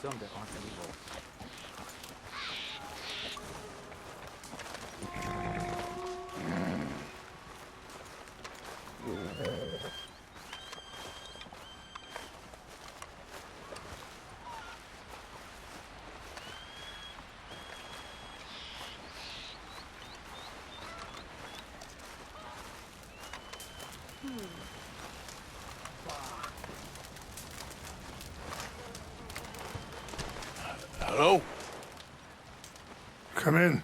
some that aren't evil. Hello? Come in.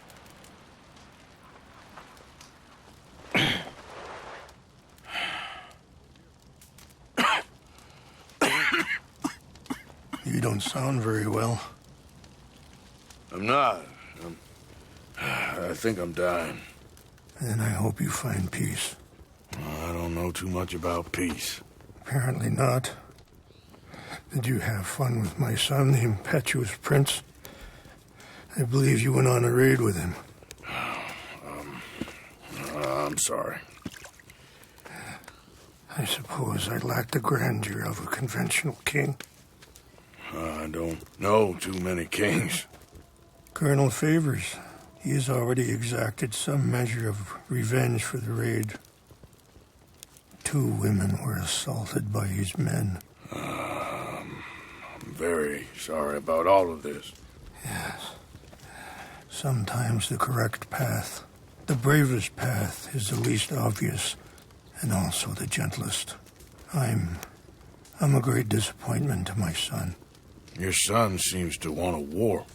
You don't sound very well. I'm not. I think I'm dying. And I hope you find peace. I don't know too much about peace. Apparently not. Did you have fun with my son, the impetuous prince? I believe you went on a raid with him. I'm sorry. I suppose I lack the grandeur of a conventional king. I don't know too many kings. Colonel Favors, he has already exacted some measure of revenge for the raid. 2 women were assaulted by his men. I'm very sorry about all of this. Yes. Sometimes the correct path, the bravest path, is the least obvious, and also the gentlest. I'm a great disappointment to my son. Your son seems to want a war.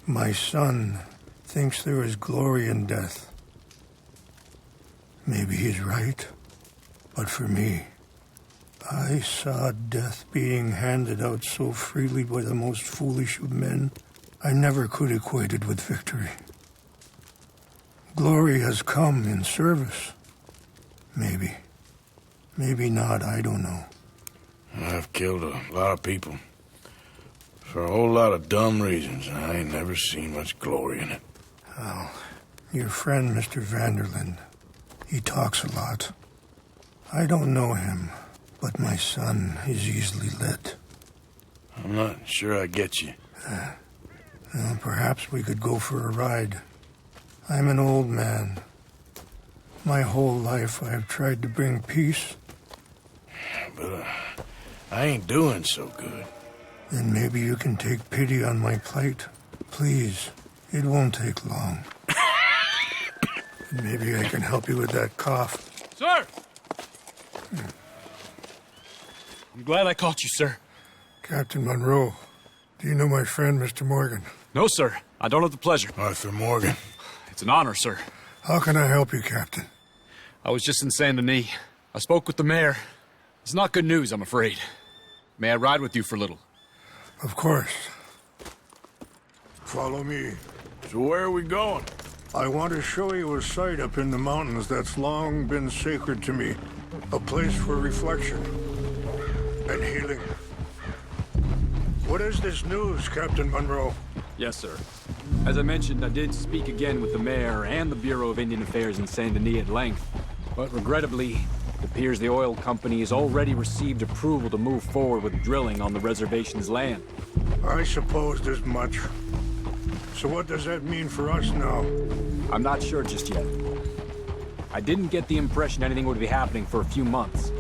My son thinks there is glory in death. Maybe he's right, but for me, I saw death being handed out so freely by the most foolish of men, I never could equate it with victory. Glory has come in service. Maybe. Maybe not, I don't know. I've killed a lot of people. For a whole lot of dumb reasons, and I ain't never seen much glory in it. Well, your friend, Mr. Van der Linde, he talks a lot. I don't know him, but my son is easily led. I'm not sure I get you. Well, perhaps we could go for a ride. I'm an old man. My whole life I have tried to bring peace. But I ain't doing so good. Then maybe you can take pity on my plight. Please, it won't take long. Maybe I can help you with that cough. Sir! I'm glad I caught you, sir. Captain Monroe, do you know my friend, Mr. Morgan? No, sir. I don't have the pleasure. Arthur Morgan. It's an honor, sir. How can I help you, Captain? I was just in Saint Denis. I spoke with the mayor. It's not good news, I'm afraid. May I ride with you for a little? Of course. Follow me. So where are we going? I want to show you a site up in the mountains that's long been sacred to me. A place for reflection and healing. What is this news, Captain Monroe? Yes, sir. As I mentioned, I did speak again with the mayor and the Bureau of Indian Affairs in Saint Denis at length. But regrettably, it appears the oil company has already received approval to move forward with drilling on the reservation's land. I supposed as much. So what does that mean for us now? I'm not sure just yet. I didn't get the impression anything would be happening for a few months.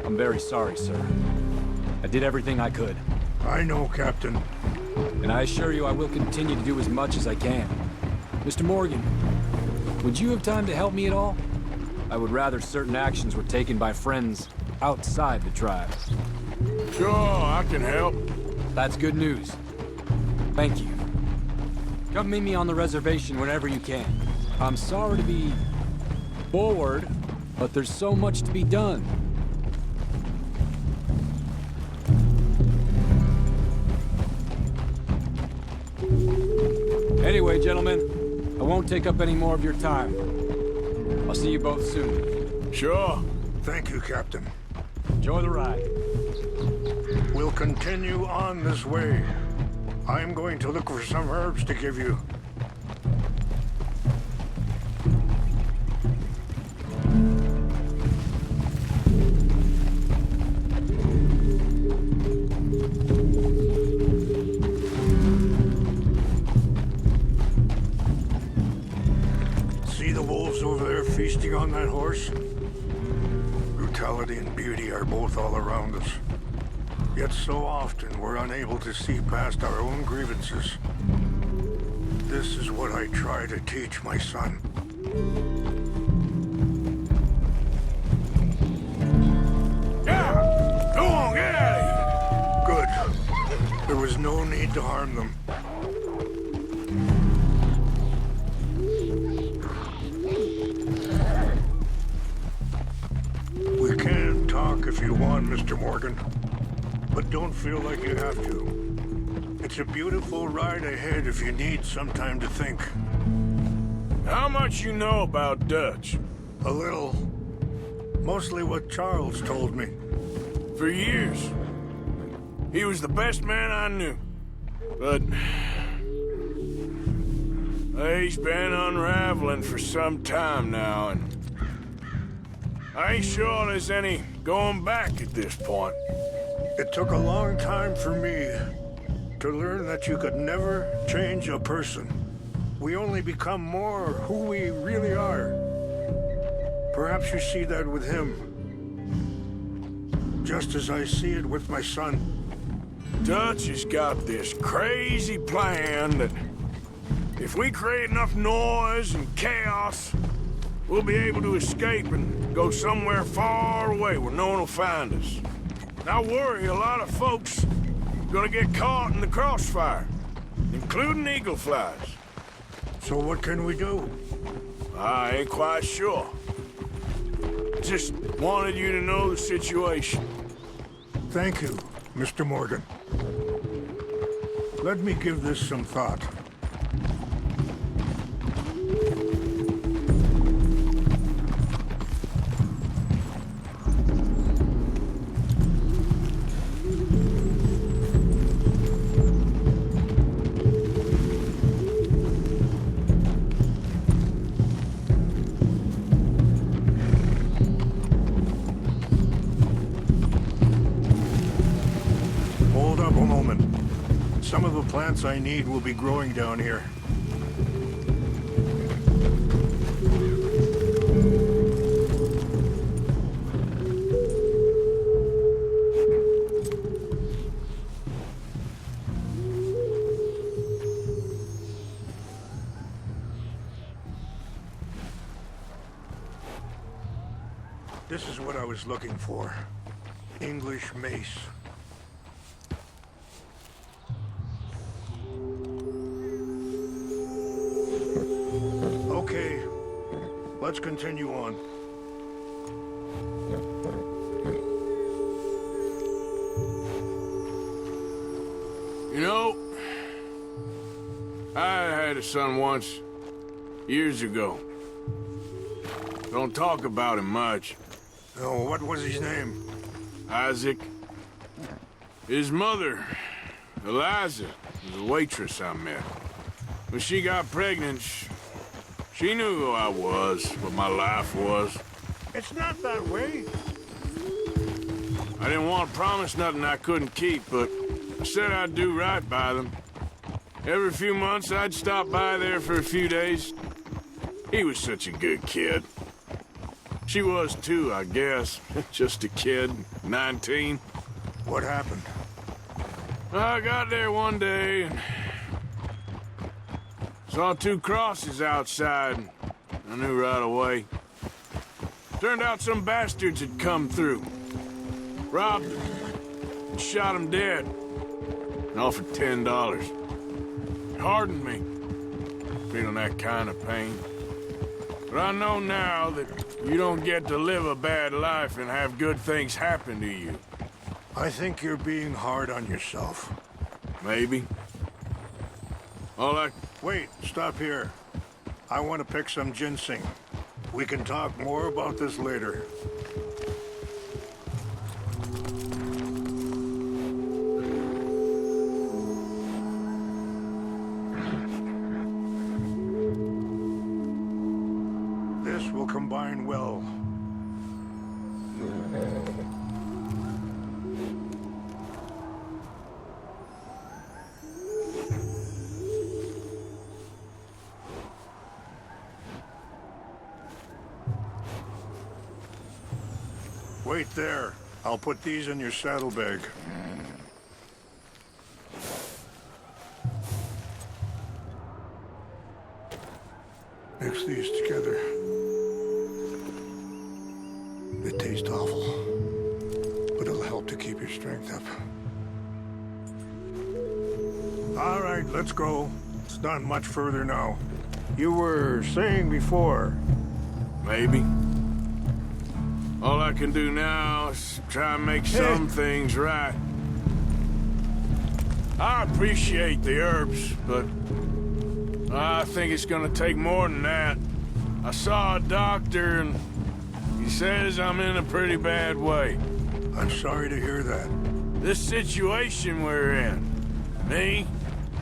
I'm very sorry, sir. I did everything I could. I know, Captain. And I assure you I will continue to do as much as I can. Mr. Morgan, would you have time to help me at all? I would rather certain actions were taken by friends outside the tribe. Sure, I can help. That's good news. Thank you. Come meet me on the reservation whenever you can. I'm sorry to be forward, but there's so much to be done. Anyway, gentlemen, I won't take up any more of your time. I'll see you both soon. Sure. Thank you, Captain. Enjoy the ride. We'll continue on this way. I'm going to look for some herbs to give you. riding on that horse? Brutality and beauty are both all around us. Yet so often we're unable to see past our own grievances. This is what I try to teach my son. Yeah! Go on, get out of here! Good. There was no need to harm them. We can talk if you want, Mr. Morgan. But don't feel like you have to. It's a beautiful ride ahead if you need some time to think. How much you know about Dutch? A little. Mostly what Charles told me. For years. He was the best man I knew. But... he's been unraveling for some time now, and... I ain't sure there's any going back at this point. It took a long time for me to learn that you could never change a person. We only become more who we really are. Perhaps you see that with him. Just as I see it with my son. Dutch has got this crazy plan that if we create enough noise and chaos, we'll be able to escape and go somewhere far away where no one will find us. I worry a lot of folks are gonna get caught in the crossfire, including eagle flies. So what can we do? I ain't quite sure. Just wanted you to know the situation. Thank you, Mr. Morgan. Let me give this some thought. Some of the plants I need will be growing down here. This is what I was looking for. English mace. Okay, let's continue on. You know, I had a son once, years ago. Don't talk about him much. Oh, what was his name? Isaac. His mother, Eliza, was a waitress I met. When she got pregnant, she knew who I was, what my life was. It's not that way. I didn't want to promise nothing I couldn't keep, but I said I'd do right by them. Every few months, I'd stop by there for a few days. He was such a good kid. She was too, I guess. Just a kid, 19. What happened? I got there one day and saw two crosses outside. I knew right away. Turned out some bastards had come through. Robbed them. And shot him dead. And offered $10. It hardened me. Feeling that kind of pain. But I know now that you don't get to live a bad life and have good things happen to you. I think you're being hard on yourself. Maybe. Wait, stop here. I want to pick some ginseng. We can talk more about this later. This will combine well. Wait there. I'll put these in your saddlebag. Mix these together. They taste awful, but it'll help to keep your strength up. All right, let's go. It's not much further now. You were saying before. Maybe. All I can do now is try and make some things right. I appreciate the herbs, but I think it's gonna take more than that. I saw a doctor and he says I'm in a pretty bad way. I'm sorry to hear that. This situation we're in, me,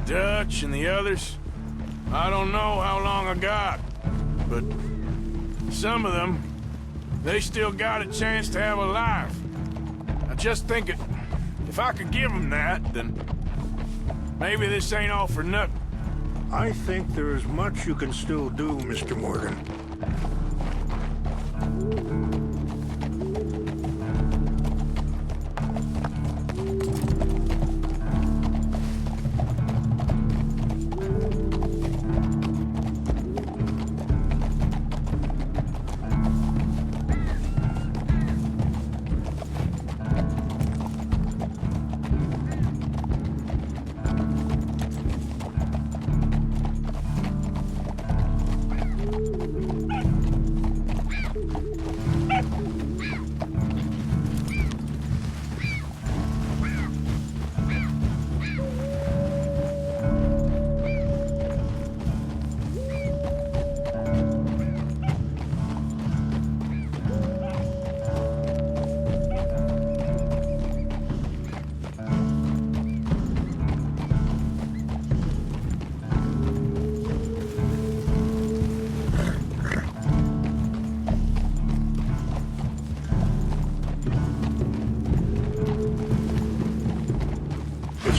Dutch, and the others, I don't know how long I got, but some of them, they still got a chance to have a life. I just think if I could give them that, then maybe this ain't all for nothing. I think there is much you can still do, Mr. Morgan.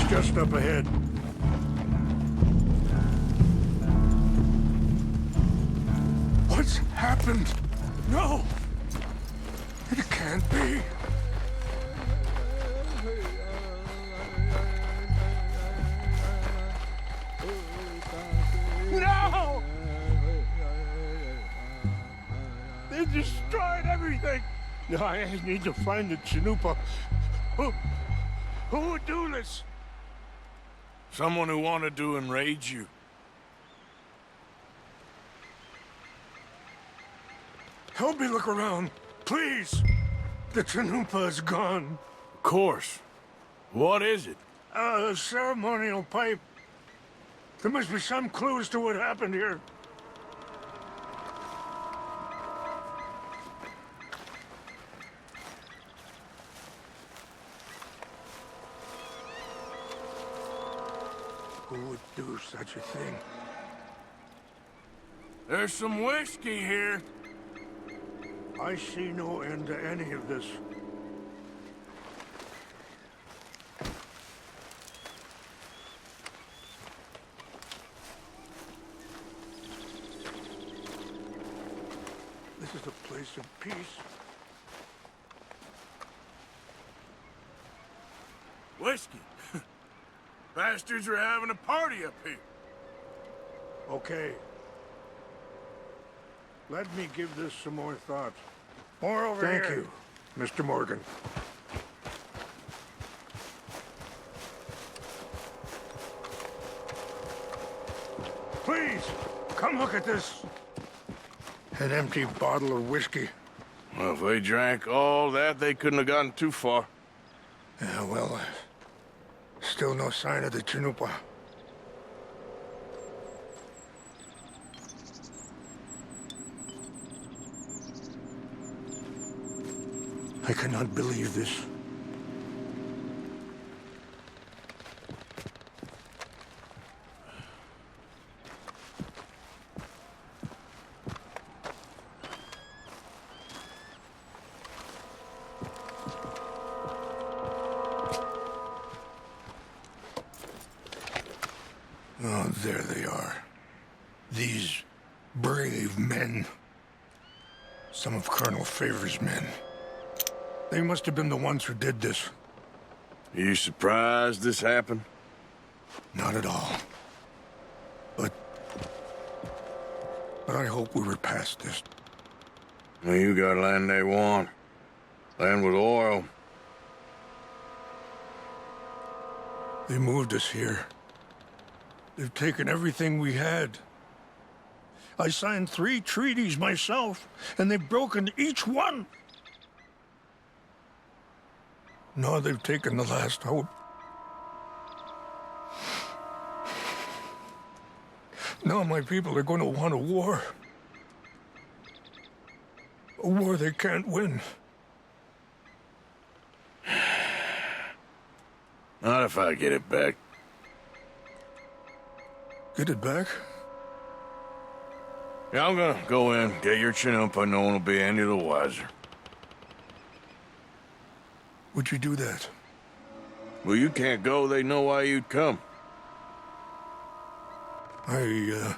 Just up ahead. What's happened? No! It can't be. No! They destroyed everything! No, I need to find the Chanupa. Who would do this? Someone who wanted to enrage you. Help me look around, please. The Chanupa is gone. Of course. What is it? A ceremonial pipe. There must be some clues to what happened here. Who would do such a thing? There's some whiskey here. I see no end to any of this. This is a place of peace. Whiskey? Bastards are having a party up here. Okay. Let me give this some more thought. More over here. Thank you, Mr. Morgan. Please, come look at this. An empty bottle of whiskey. Well, if they drank all that, they couldn't have gotten too far. Yeah, well, still no sign of the Chanupa. I cannot believe this. Oh, there they are. These brave men. Some of Colonel Favor's men. They must have been the ones who did this. Are you surprised this happened? Not at all. But I hope we were past this. Well, you got land they want. Land with oil. They moved us here. They've taken everything we had. I signed 3 treaties myself, and they've broken each one. Now they've taken the last hope. Now my people are going to want a war. A war they can't win. Not if I get it back. Get it back? Yeah, I'm gonna go in, get your Chinook, but no one will be any the wiser. Would you do that? Well, you can't go, they know why you'd come. I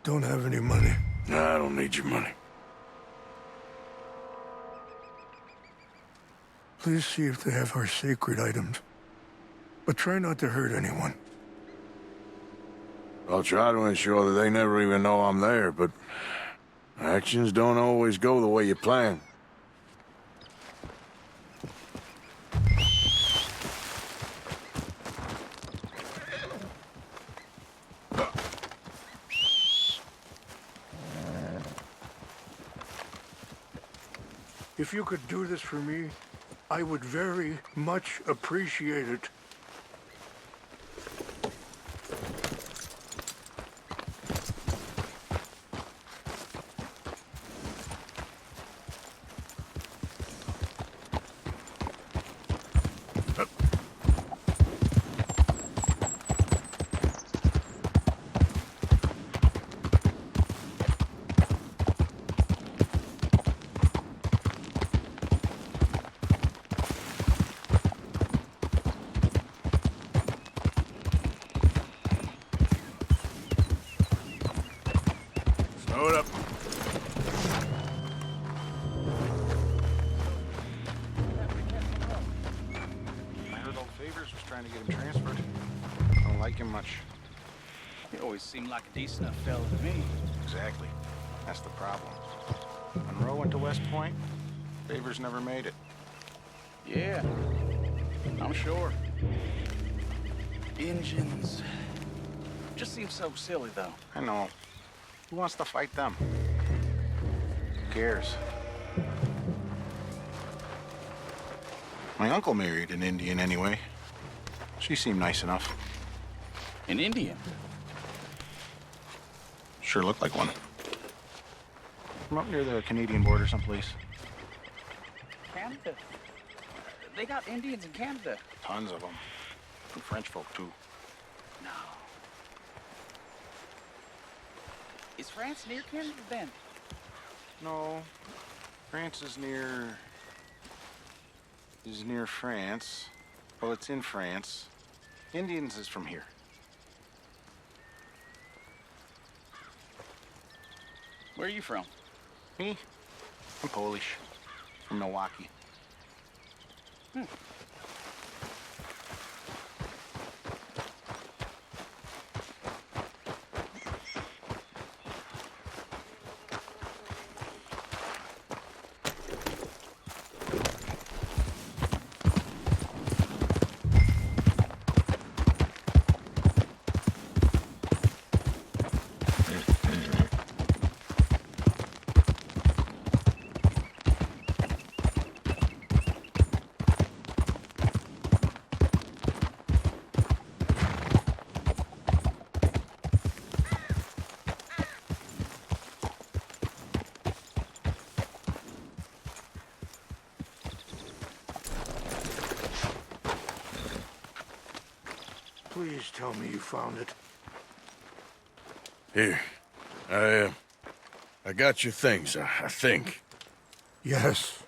don't have any money. Nah, I don't need your money. Please see if they have our sacred items. But try not to hurt anyone. I'll try to ensure that they never even know I'm there, but actions don't always go the way you plan. If you could do this for me, I would very much appreciate it. Hold up. I heard old Favors was trying to get him transferred. I don't like him much. He always seemed like a decent enough fella to me. Exactly. That's the problem. Monroe went to West Point. Favors never made it. Yeah, I'm sure. Engines. Just seems so silly, though. I know. Who wants to fight them? Who cares? My uncle married an Indian anyway. She seemed nice enough. An Indian? Sure looked like one. From up near the Canadian border someplace. Canada? They got Indians in Canada. Tons of them. And French folk, too. No. Is France near Canada, then? No. France is near... France. Well, it's in France. Indians is from here. Where are you from? Me? I'm Polish. From Milwaukee. Please tell me you found it. Here. I got your things, I think. Yes.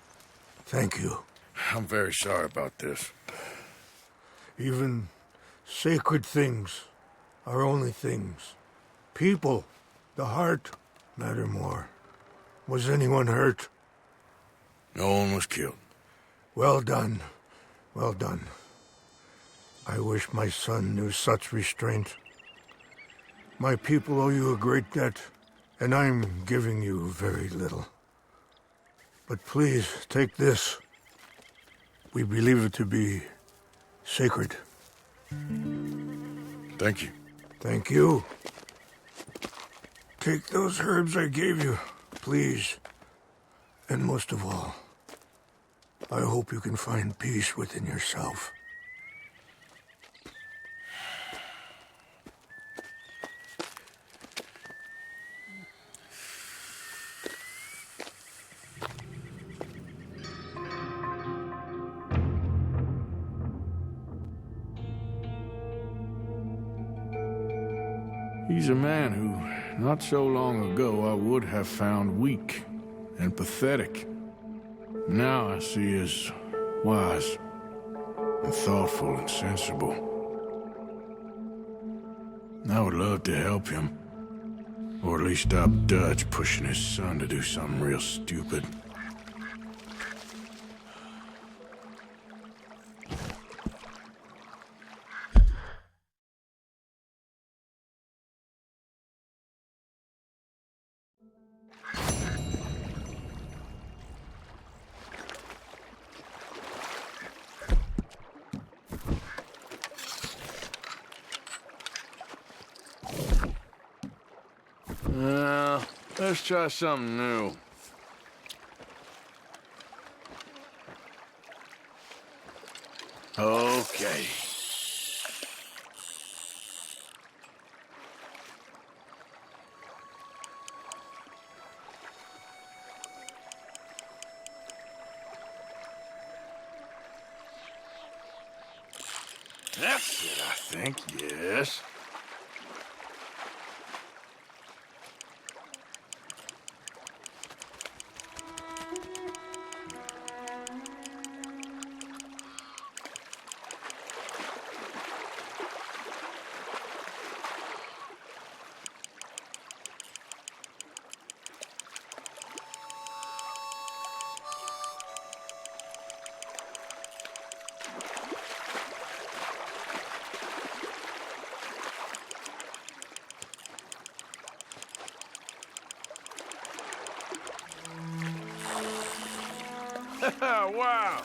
Thank you. I'm very sorry about this. Even sacred things are only things. People, the heart, matter more. Was anyone hurt? No one was killed. Well done. Well done. I wish my son knew such restraint. My people owe you a great debt, and I'm giving you very little. But please, take this. We believe it to be sacred. Thank you. Thank you. Take those herbs I gave you, please. And most of all, I hope you can find peace within yourself. He's a man who, not so long ago, I would have found weak and pathetic. Now I see as wise and thoughtful and sensible. I would love to help him, or at least stop Dutch pushing his son to do something real stupid. Let's try something new. Okay. That's it, I think, yes. Wow!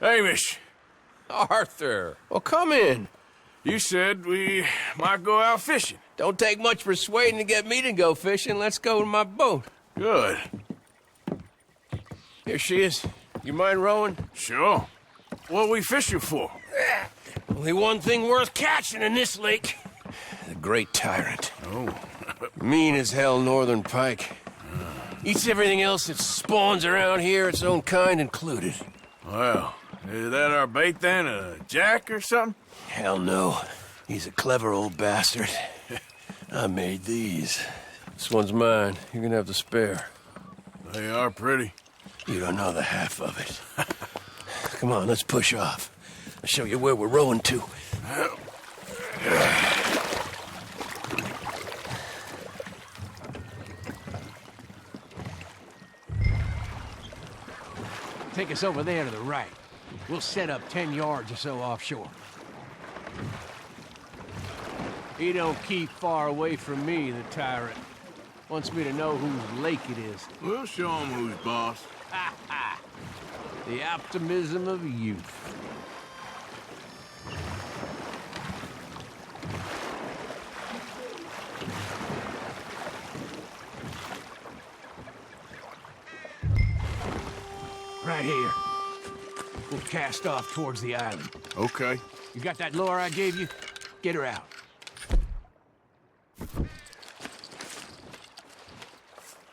Hamish, Arthur, well, come in. you said we might go out fishing. Don't take much persuading to get me to go fishing. Let's go to my boat. Good. Here she is. You mind rowing? Sure. What are we fishing for? Only one thing worth catching in this lake. The Great Tyrant. Oh. Mean as hell northern pike. Eats everything else that spawns around here, its own kind included. Well, is that our bait then? A jack or something? Hell no. He's a clever old bastard. I made these. This one's mine. You're gonna have to spare. They are pretty. You don't know the half of it. Come on, let's push off. I'll show you where we're rowing to. Take us over there to the right. We'll set up 10 yards or so offshore. He don't keep far away from me, the tyrant. Wants me to know whose lake it is. We'll show him who's boss. Ha ha! The optimism of youth. right here. We'll cast off towards the island. Okay. You got that lure I gave you? Get her out.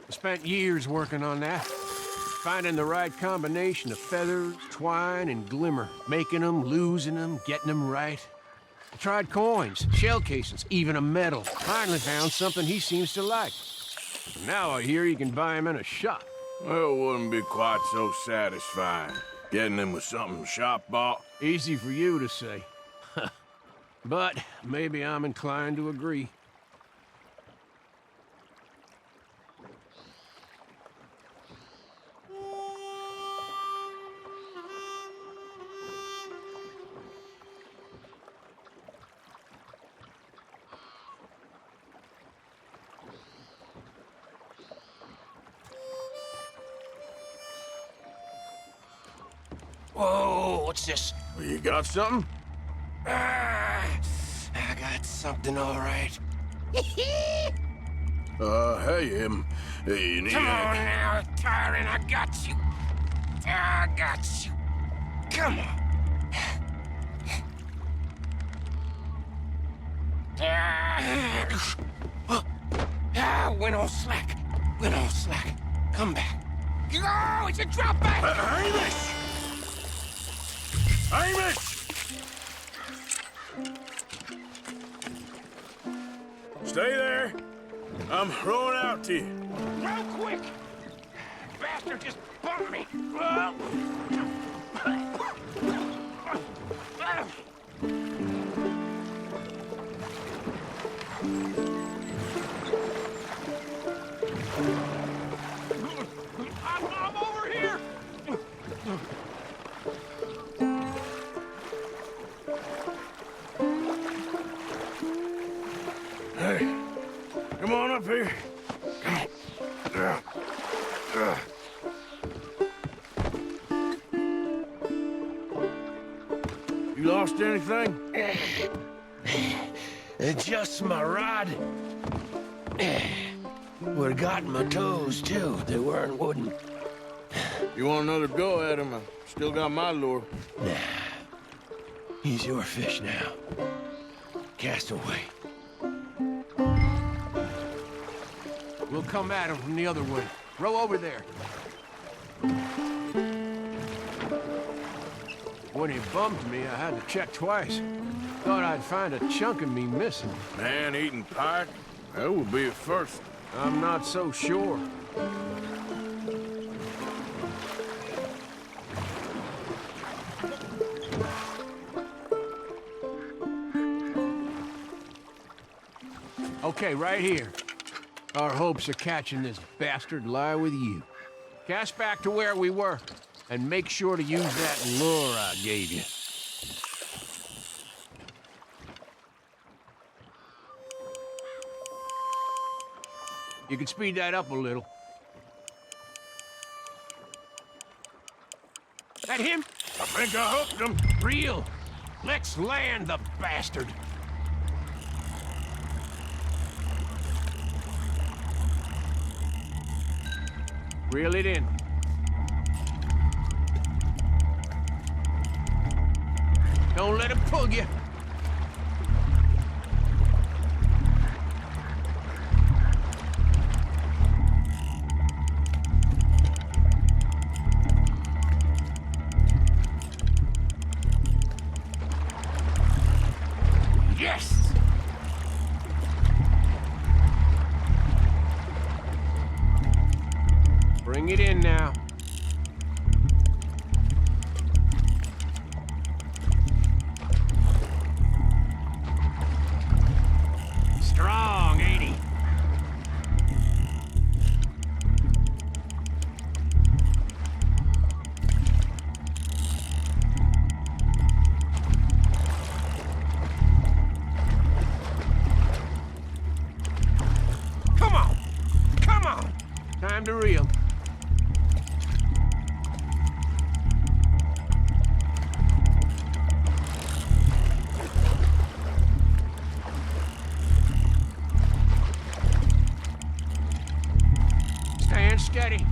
I spent years working on that. Finding the right combination of feathers, twine, and glimmer. Making them, losing them, getting them right. I tried coins, shell cases, even a medal. Finally found something he seems to like. And now I hear you can buy him in a shop. Well, it wouldn't be quite so satisfying. Getting him with something the shop bought. Easy for you to say. But maybe I'm inclined to agree. Whoa, what's this? You got something? I got something all right. Hey, you need Come on now, Tyrant, I got you. I got you. Come on. Went all slack. Went all slack. Come back. Oh, it's a drop back! Hamish! Hamish! Stay there. I'm rowing out to you. Real quick! Bastard just bumped me! I'm over here! Hey, come on up here. You lost anything? Just my rod. Would've gotten my toes, too. They weren't wooden. You want another go at him? I still got my lure. Nah. He's your fish now. Cast away. We'll come at him from the other way. Row over there. When he bumped me, I had to check twice. Thought I'd find a chunk of me missing. Man-eating pike? That would be a first. I'm not so sure. Okay, right here. Our hopes of catching this bastard lie with you. Cast back to where we were, and make sure to use that lure I gave you. You can speed that up a little. That him? I think I hooked him. Real. Let's land the bastard. Reel it in. Don't let him pull you. Yes! Bring it in now. Strong, ain't he? Come on! Come on! Time to reel. Stand steady.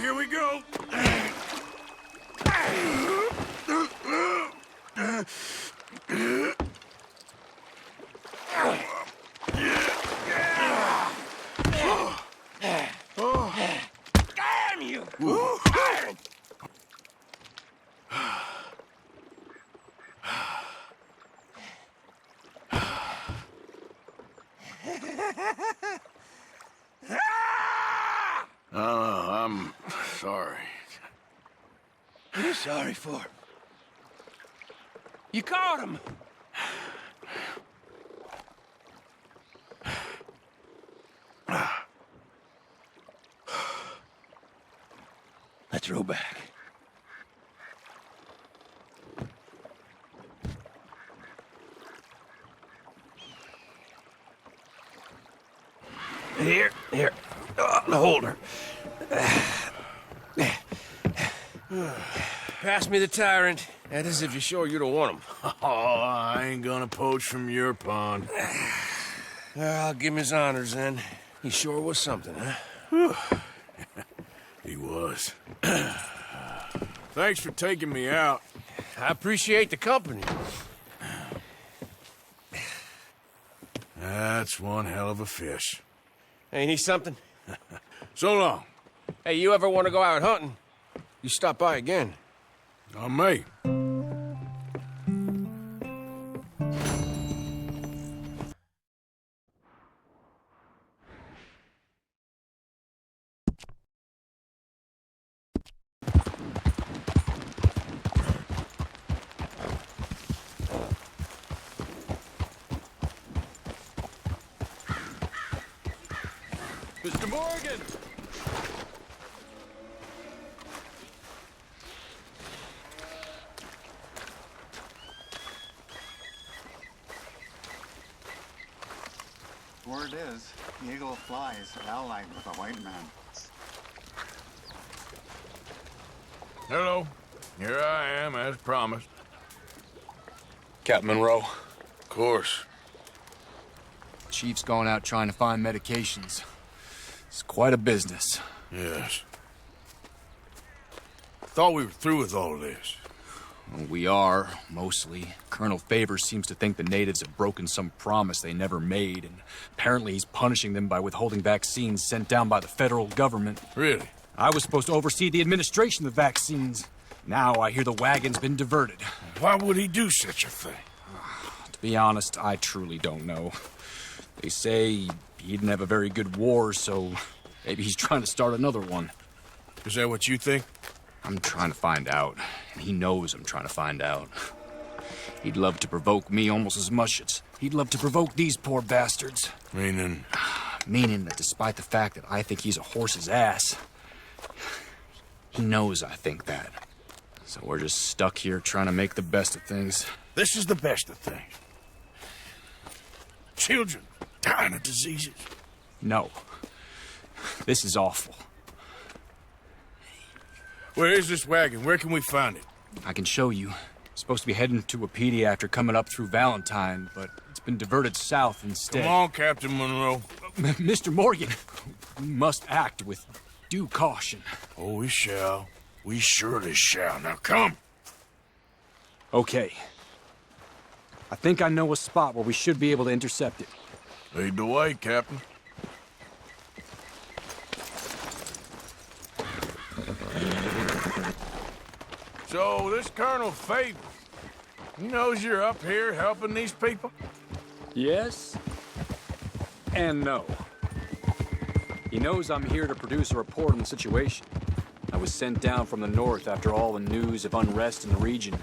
here we go. Damn you! I'm sorry. What are you sorry for? You caught him! Let's row back. Here. The holder. Pass me the tyrant. That is if you're sure you don't want him. Oh, I ain't gonna poach from your pond. I'll give him his honors then. He sure was something, huh? He was. Thanks for taking me out. I appreciate the company. That's one hell of a fish. Ain't he something? So long. Hey, you ever want to go out hunting? You stop by again. On me. Mr. Morgan! Word is, the Eagle Fly is allied with a white man. Hello. Here I am, as promised. Captain Monroe. Of course. Chief's gone out trying to find medications. It's quite a business. Yes. Thought we were through with all this. Well, we are, mostly. Colonel Favors seems to think the natives have broken some promise they never made, and apparently he's punishing them by withholding vaccines sent down by the federal government. Really? I was supposed to oversee the administration of the vaccines. Now I hear the wagon's been diverted. Why would he do such a thing? To be honest, I truly don't know. They say he didn't have a very good war, so maybe he's trying to start another one. Is that what you think? I'm trying to find out, and he knows I'm trying to find out. He'd love to provoke me almost as much as he'd love to provoke these poor bastards. Meaning? Meaning that despite the fact that I think he's a horse's ass, he knows I think that. So we're just stuck here trying to make the best of things. This is the best of things. Children dying of diseases. No. This is awful. Where is this wagon? Where can we find it? I can show you. Supposed to be heading to Wapiti after coming up through Valentine, but it's been diverted south instead. Come on, Captain Monroe. Mr. Morgan, we must act with due caution. Oh, we shall. We surely shall. Now come. Okay. I think I know a spot where we should be able to intercept it. Lead the way, Captain. So, this Colonel Favors, he knows you're up here helping these people? Yes and no. He knows I'm here to produce a report on the situation. I was sent down from the north after all the news of unrest in the region.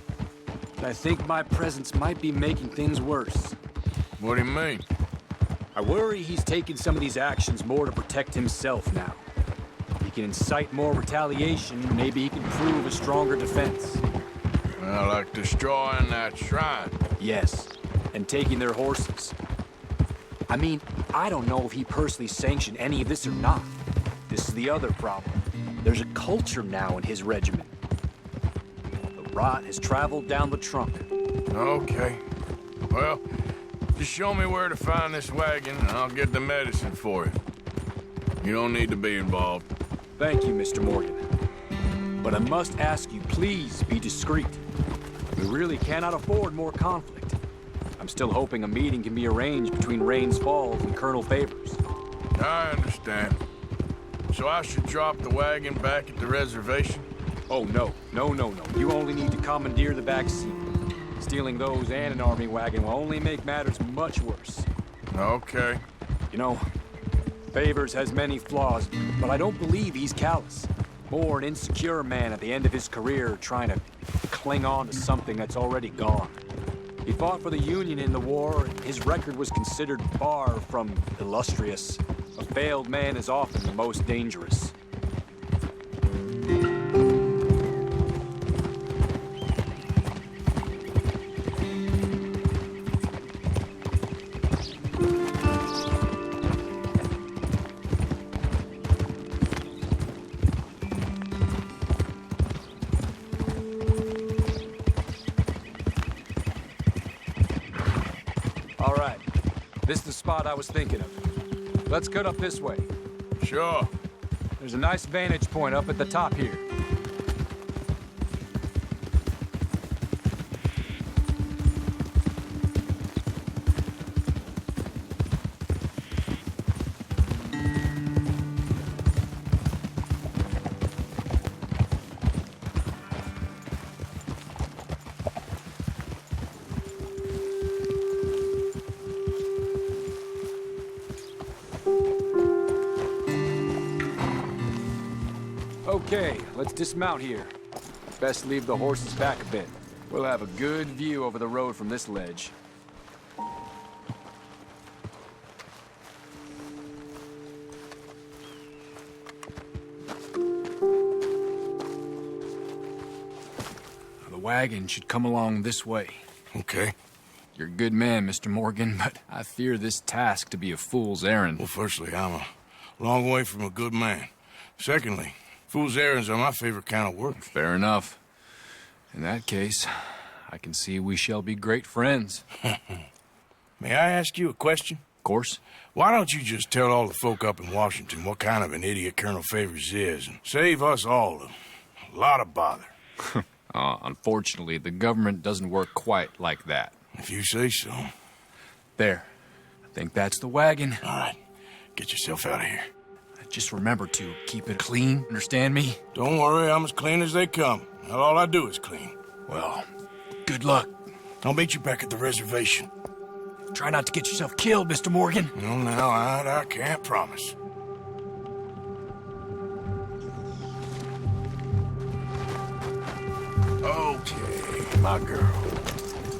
But I think my presence might be making things worse. What do you mean? I worry he's taking some of these actions more to protect himself now. If he can incite more retaliation, maybe he can prove a stronger defense. Well, like destroying that shrine. Yes, and taking their horses. I mean, I don't know if he personally sanctioned any of this or not. This is the other problem. There's a culture now in his regiment. The rot has traveled down the trunk. Okay. Well, just show me where to find this wagon, and I'll get the medicine for you. You don't need to be involved. Thank you, Mr. Morgan. But I must ask you, please be discreet. We really cannot afford more conflict. I'm still hoping a meeting can be arranged between Rains Falls and Colonel Favors. I understand. So I should drop the wagon back at the reservation? Oh, no. No. You only need to commandeer the back seat. Stealing those and an army wagon will only make matters much worse. Okay. You know, Favors has many flaws, but I don't believe he's callous. More an insecure man at the end of his career trying to cling on to something that's already gone. He fought for the Union in the war, and his record was considered far from illustrious. A failed man is often the most dangerous. All right, this is the spot I was thinking of. Let's cut up this way. Sure. There's a nice vantage point up at the top here. Okay, let's dismount here. Best leave the horses back a bit. We'll have a good view over the road from this ledge. The wagon should come along this way. Okay. You're a good man, Mr. Morgan, but I fear this task to be a fool's errand. Well, firstly, I'm a long way from a good man. Secondly, fool's errands are my favorite kind of work. Fair enough. In that case, I can see we shall be great friends. May I ask you a question? Of course. Why don't you just tell all the folk up in Washington what kind of an idiot Colonel Favors is and save us all a lot of bother? Unfortunately, the government doesn't work quite like that. If you say so. There. I think that's the wagon. All right. Get yourself out of here. Just remember to keep it clean, understand me? Don't worry, I'm as clean as they come. Not all I do is clean. Well, good luck. I'll meet you back at the reservation. Try not to get yourself killed, Mr. Morgan. No, now, I can't promise. Okay, my girl.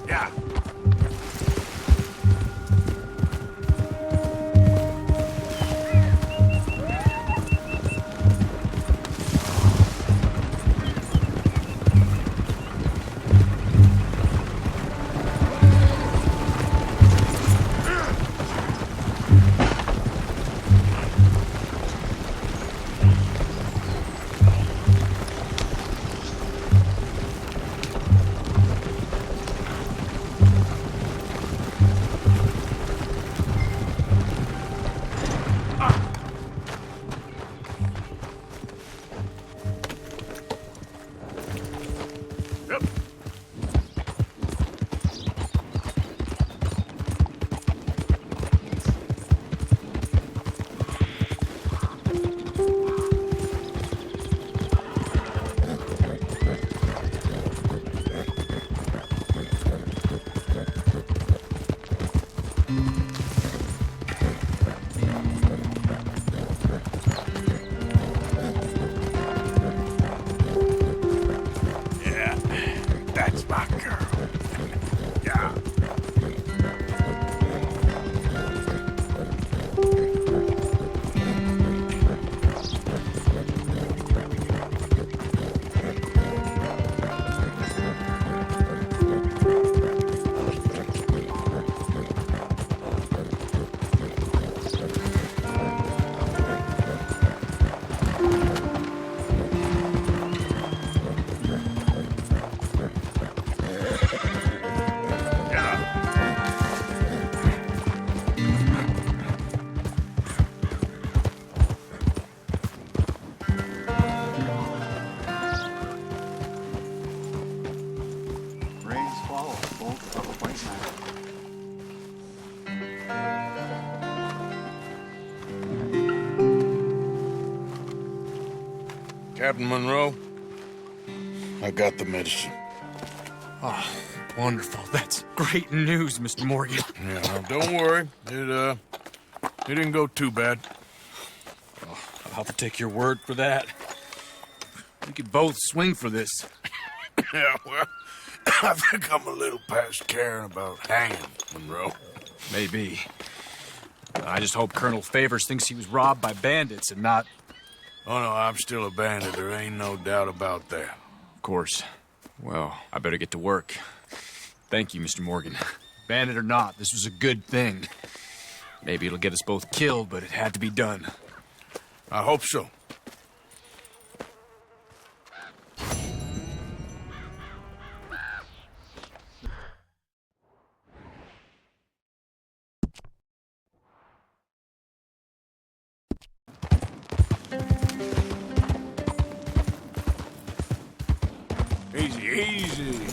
Yeah. Captain Monroe, I got the medicine. Oh, wonderful. That's great news, Mr. Morgan. Yeah, now, don't worry. It didn't go too bad. Oh, I'll have to take your word for that. We could both swing for this. Yeah, well, I think I'm a little past caring about hanging, Monroe. Maybe. I just hope Colonel Favors thinks he was robbed by bandits and not... Oh, no, I'm still a bandit. There ain't no doubt about that. Of course. Well, I better get to work. Thank you, Mr. Morgan. Bandit or not, this was a good thing. Maybe it'll get us both killed, but it had to be done. I hope so. Easy, easy.